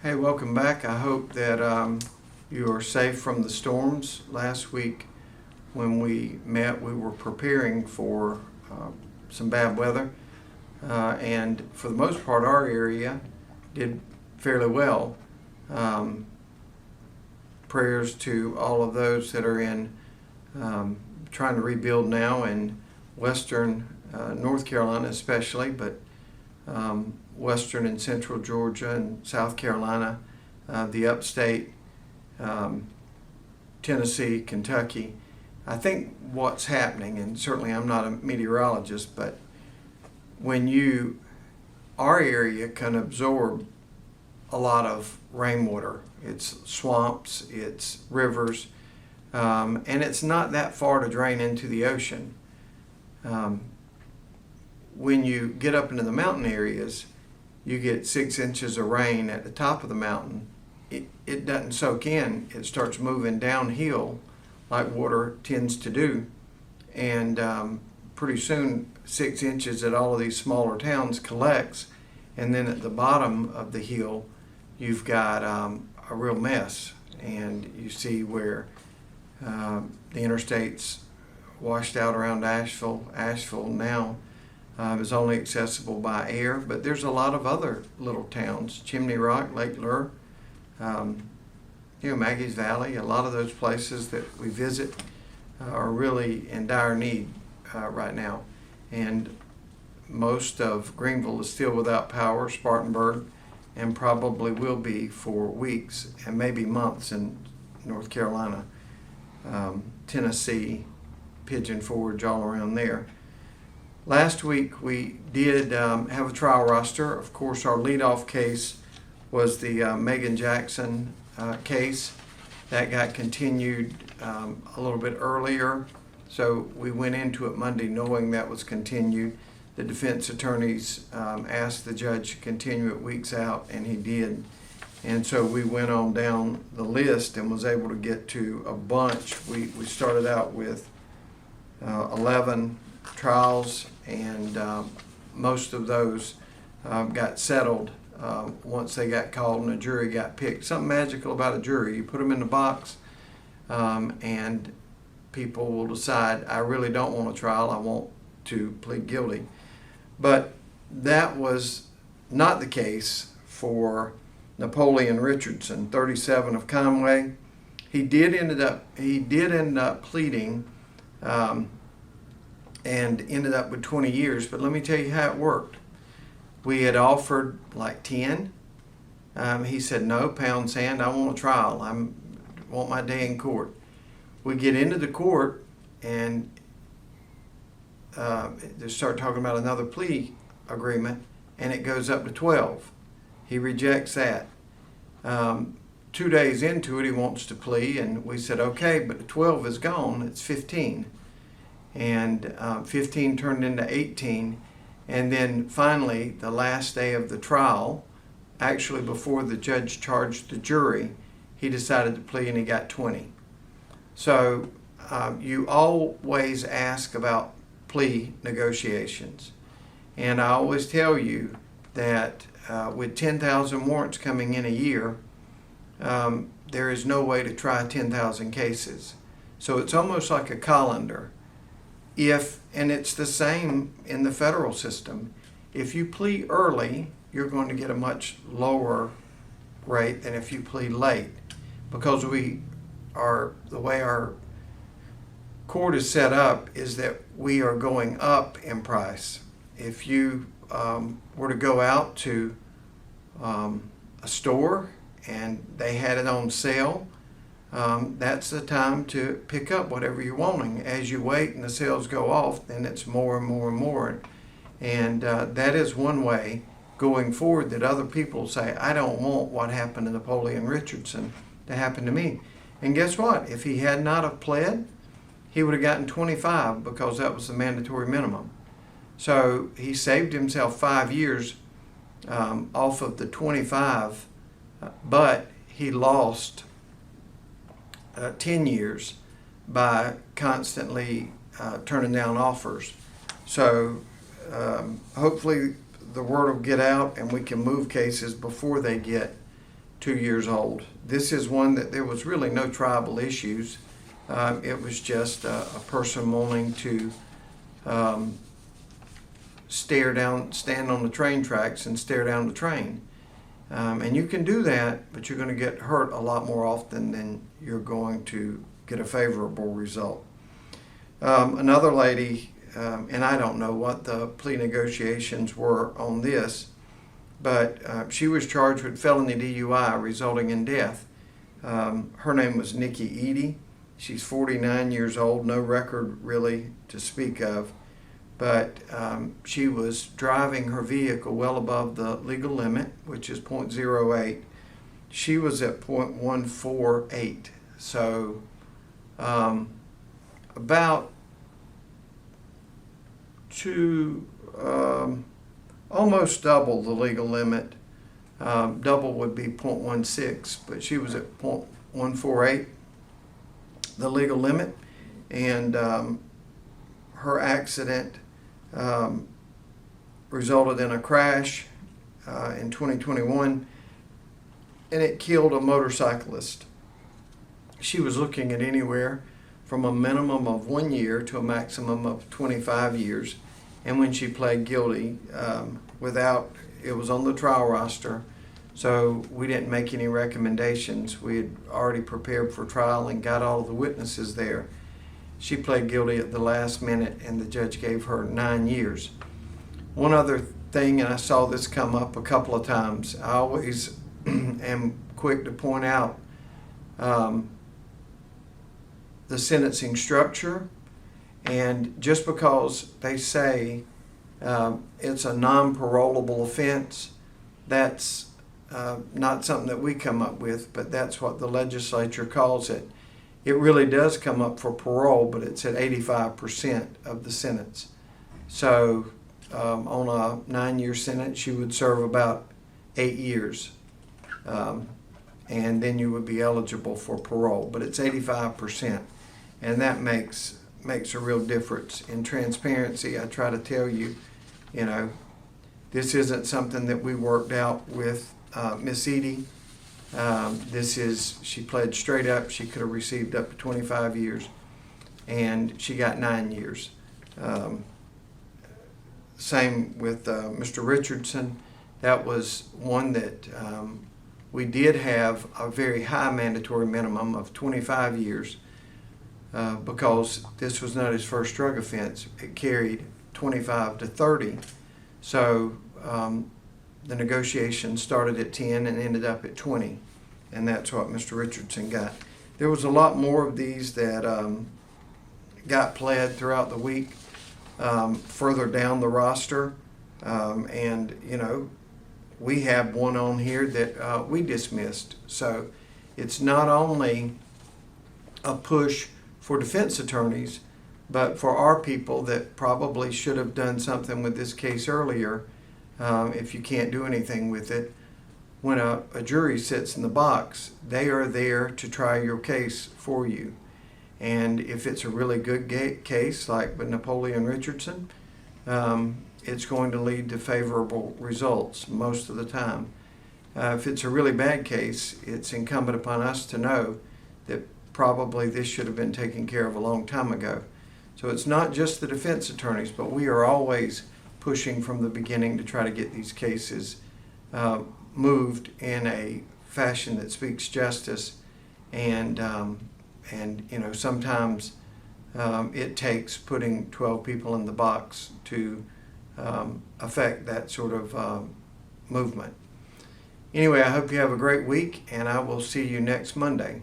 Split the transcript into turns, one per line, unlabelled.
Hey, welcome back. I hope that you are safe from the storms. Last week when we met, we were preparing for some bad weather, and for the most part our area did fairly well. Prayers to all of those that are in trying to rebuild now in western North Carolina especially, but western and central Georgia and South Carolina, the upstate, Tennessee, Kentucky. I think what's happening, and certainly I'm not a meteorologist, but when our area can absorb a lot of rainwater. It's swamps, it's rivers, and it's not that far to drain into the ocean. When you get up into the mountain areas, you get 6 inches of rain at the top of the mountain. It doesn't soak in. It starts moving downhill like water tends to do. And pretty soon 6 inches at all of these smaller towns collects. And then at the bottom of the hill, you've got a real mess. And you see where the interstate's washed out around Asheville. Asheville now is only accessible by air, but there's a lot of other little towns, Chimney Rock, Lake Lure, Maggie's Valley. A lot of those places that we visit are really in dire need right now. And most of Greenville is still without power, Spartanburg, and probably will be for weeks and maybe months in North Carolina, Tennessee, Pigeon Forge, all around there. Last week we did have a trial roster. Of course, our leadoff case was the Megan Jackson case. That got continued a little bit earlier, so we went into it Monday knowing that was continued. The defense attorneys asked the judge to continue it weeks out, and he did. And so we went on down the list and was able to get to a bunch. We started out with 11 trials, and most of those got settled once they got called and a jury got picked. Something magical about a jury. You put them in the box and people will decide, I really don't want a trial, I want to plead guilty. But that was not the case for Napoleon Richardson, 37 of Conway. He did end up pleading and ended up with 20 years. But let me tell you how it worked. We had offered like 10. He said, no, pound sand, I want a trial. I want my day in court. We get into the court and they start talking about another plea agreement, and it goes up to 12. He rejects that. 2 days into it, he wants to plea, and we said, okay, but the 12 is gone, it's 15. And 15 turned into 18. And then finally, the last day of the trial, actually before the judge charged the jury, he decided to plea and he got 20. So you always ask about plea negotiations. And I always tell you that with 10,000 warrants coming in a year, there is no way to try 10,000 cases. So it's almost like a colander. And it's the same in the federal system. If you plead early, you're going to get a much lower rate than if you plead late, because the way our court is set up is that we are going up in price. If you were to go out to a store and they had it on sale, that's the time to pick up whatever you're wanting. As you wait and the sales go off, then it's more and more and more. And that is one way going forward that other people say, I don't want what happened to Napoleon Richardson to happen to me. And guess what? If he had not have pled, he would have gotten 25 because that was the mandatory minimum. So he saved himself 5 years off of the 25, but he lost 10 years by constantly turning down offers. So hopefully the word will get out and we can move cases before they get 2 years old. This is one that there was really no tribal issues. It was just a person wanting to stand on the train tracks and stare down the train. And you can do that, but you're going to get hurt a lot more often than you're going to get a favorable result. Another lady, and I don't know what the plea negotiations were on this, but she was charged with felony DUI resulting in death. Her name was Nikki Eady. She's 49 years old, no record really to speak of, but she was driving her vehicle well above the legal limit, which is .08. She was at .148, so about almost double the legal limit. Double would be .16, but she was at .148, the legal limit, and her accident resulted in a crash in 2021, and it killed a motorcyclist. She was looking at anywhere from a minimum of 1 year to a maximum of 25 years. And when she pled guilty, it was on the trial roster, so we didn't make any recommendations. We had already prepared for trial and got all of the witnesses there. She pled guilty at the last minute, and the judge gave her 9 years. One other thing, and I saw this come up a couple of times, I always am quick to point out the sentencing structure. And just because they say it's a non-parolable offense, that's not something that we come up with, but that's what the legislature calls it. It really does come up for parole, but it's at 85% of the sentence. So on a 9-year sentence, you would serve about 8 years. And then you would be eligible for parole, but it's 85%. And that makes a real difference. In transparency, I try to tell you, this isn't something that we worked out with Miss Eady. She pled straight up. She could have received up to 25 years, and she got 9 years. Same with Mr. Richardson. That was one that we did have a very high mandatory minimum of 25 years. Because this was not his first drug offense. It carried 25 to 30. So the negotiation started at 10 and ended up at 20. And that's what Mr. Richardson got. There was a lot more of these that got pled throughout the week further down the roster. We have one on here that we dismissed. So it's not only a push for defense attorneys, but for our people that probably should have done something with this case earlier. If you can't do anything with it, when a jury sits in the box, they are there to try your case for you. And if it's a really good case, like with Napoleon Richardson, it's going to lead to favorable results most of the time. If it's a really bad case, it's incumbent upon us to know that probably this should have been taken care of a long time ago. So it's not just the defense attorneys, but we are always pushing from the beginning to try to get these cases moved in a fashion that speaks justice. And sometimes it takes putting 12 people in the box to affect that sort of movement. Anyway, I hope you have a great week, and I will see you next Monday.